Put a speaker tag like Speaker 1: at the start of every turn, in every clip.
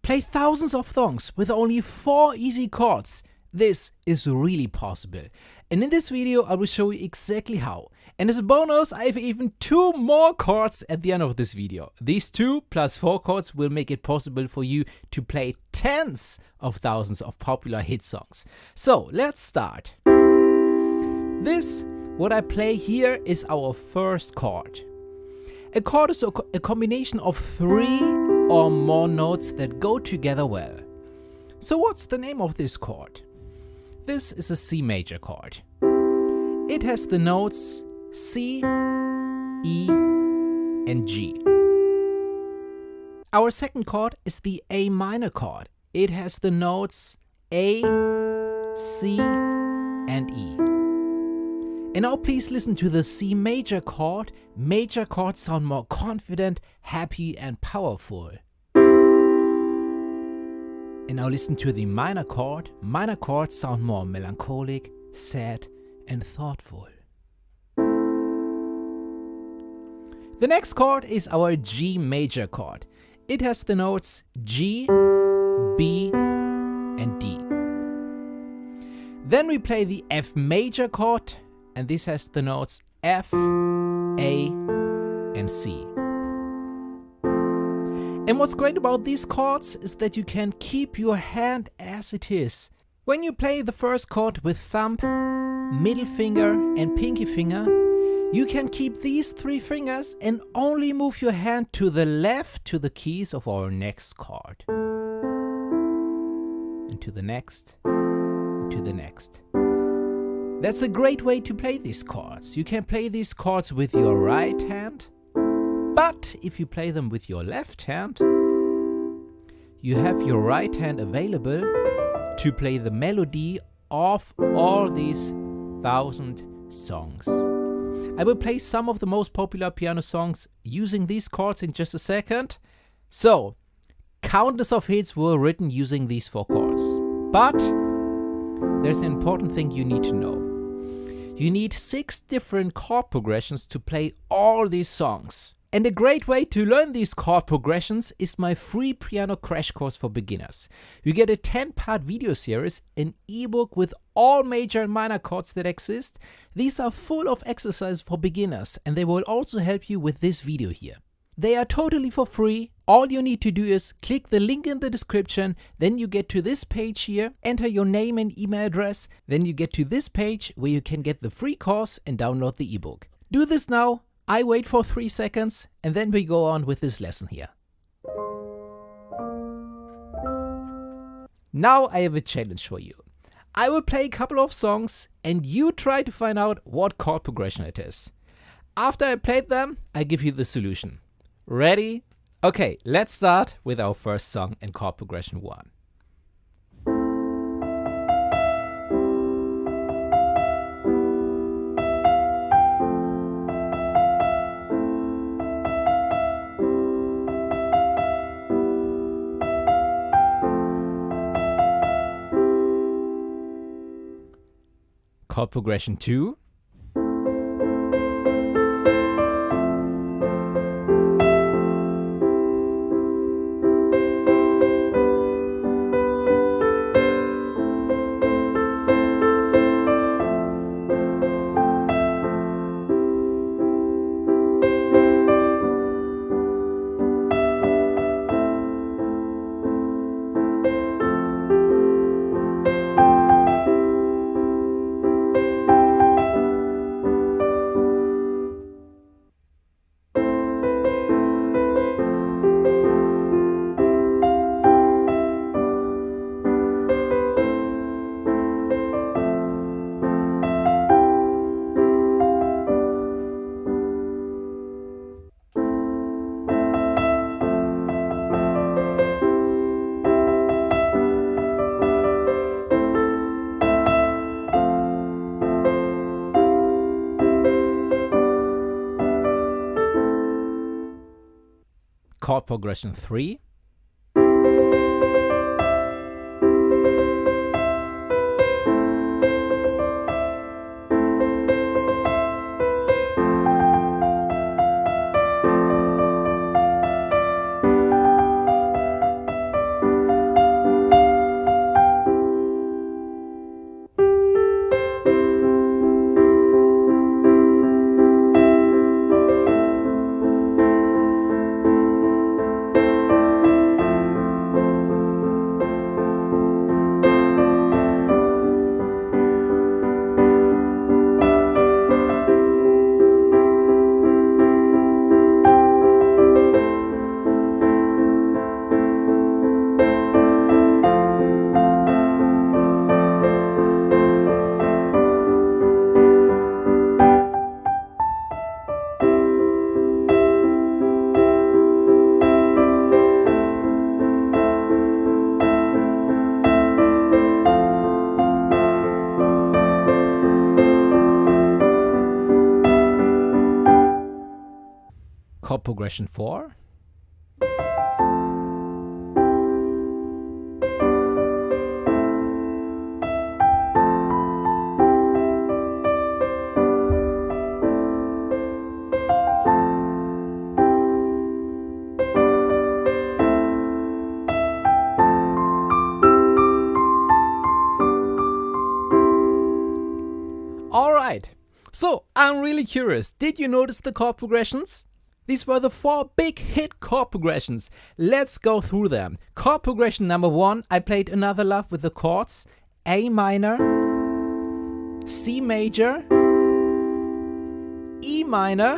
Speaker 1: Play thousands of songs with only 4 easy chords. This is really possible. And in this video I will show you exactly how. And as a bonus, I have even 2 more chords at the end of this video. These 2 plus 4 chords will make it possible for you to play tens of thousands of popular hit songs. So let's start. This, what I play here, is our first chord. A chord is a combination of 3 or more notes that go together well. So what's the name of this chord? This is a C major chord. It has the notes C, E, and G. Our second chord is the A minor chord. It has the notes A, C, and E. And now please listen to the C major chord. Major chords sound more confident, happy, and powerful. And now listen to the minor chord. Minor chords sound more melancholic, sad, and thoughtful. The next chord is our G major chord. It has the notes G, B, and D. Then we play the F major chord, and this has the notes F, A, and C. And what's great about these chords is that you can keep your hand as it is. When you play the first chord with thumb, middle finger, and pinky finger, you can keep these 3 fingers and only move your hand to the left to the keys of our next chord. And to the next, and to the next. That's a great way to play these chords. You can play these chords with your right hand, but if you play them with your left hand, you have your right hand available to play the melody of all these 1,000 songs. I will play some of the most popular piano songs using these chords in just a second. So, countless of hits were written using these 4 chords. But there's an important thing you need to know. You need 6 different chord progressions to play all these songs. And a great way to learn these chord progressions is my free piano crash course for beginners. You get a 10-part video series, an ebook with all major and minor chords that exist. These are full of exercises for beginners, and they will also help you with this video here. They are totally for free. All you need to do is click the link in the description, then you get to this page here, enter your name and email address, then you get to this page where you can get the free course and download the ebook. Do this now. I wait for 3 seconds, and then we go on with this lesson here. Now I have a challenge for you. I will play a couple of songs, and you try to find out what chord progression it is. After I played them, I give you the solution. Ready? Okay, let's start with our first song in chord progression 1. Chord progression 2. Chord progression 3. chord progression 4. Alright, so I'm really curious, did you notice the chord progressions? These were the 4 big hit chord progressions. Let's go through them. Chord progression number 1, I played Another Love with the chords A minor, C major, E minor,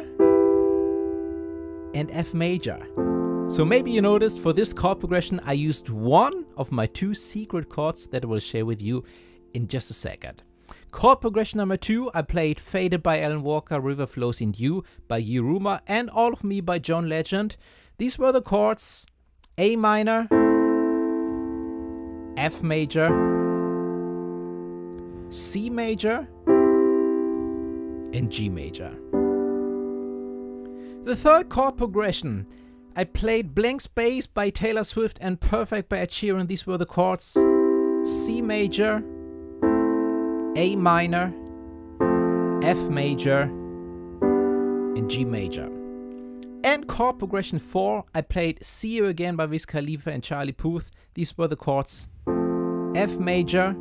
Speaker 1: and F major. So maybe you noticed for this chord progression I used one of my 2 secret chords that I will share with you in just a second. Chord progression number 2, I played Faded by Alan Walker, River Flows in You by Yiruma, and All of Me by John Legend. These were the chords A minor, F major, C major, and G major. The third chord progression, I played Blank Space by Taylor Swift and Perfect by Ed Sheeran. These were the chords C major, A minor, F major, and G major. And chord progression 4, I played See You Again by Wiz Khalifa and Charlie Puth. These were the chords F major,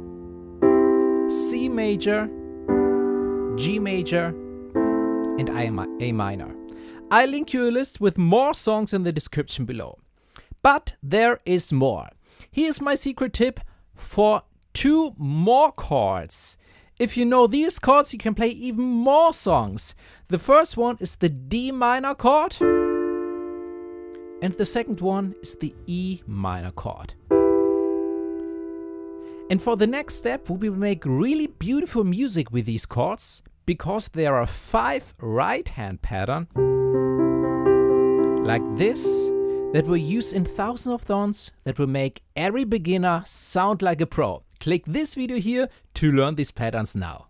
Speaker 1: C major, G major, and A minor. I'll link you a list with more songs in the description below. But there is more. Here's my secret tip for 2 more chords. If you know these chords, you can play even more songs. The first one is the D minor chord, and the second one is the E minor chord. And for the next step, we will make really beautiful music with these chords, because there are 5 right hand patterns like this that were used in thousands of tones that will make every beginner sound like a pro. Click this video here to learn these patterns now.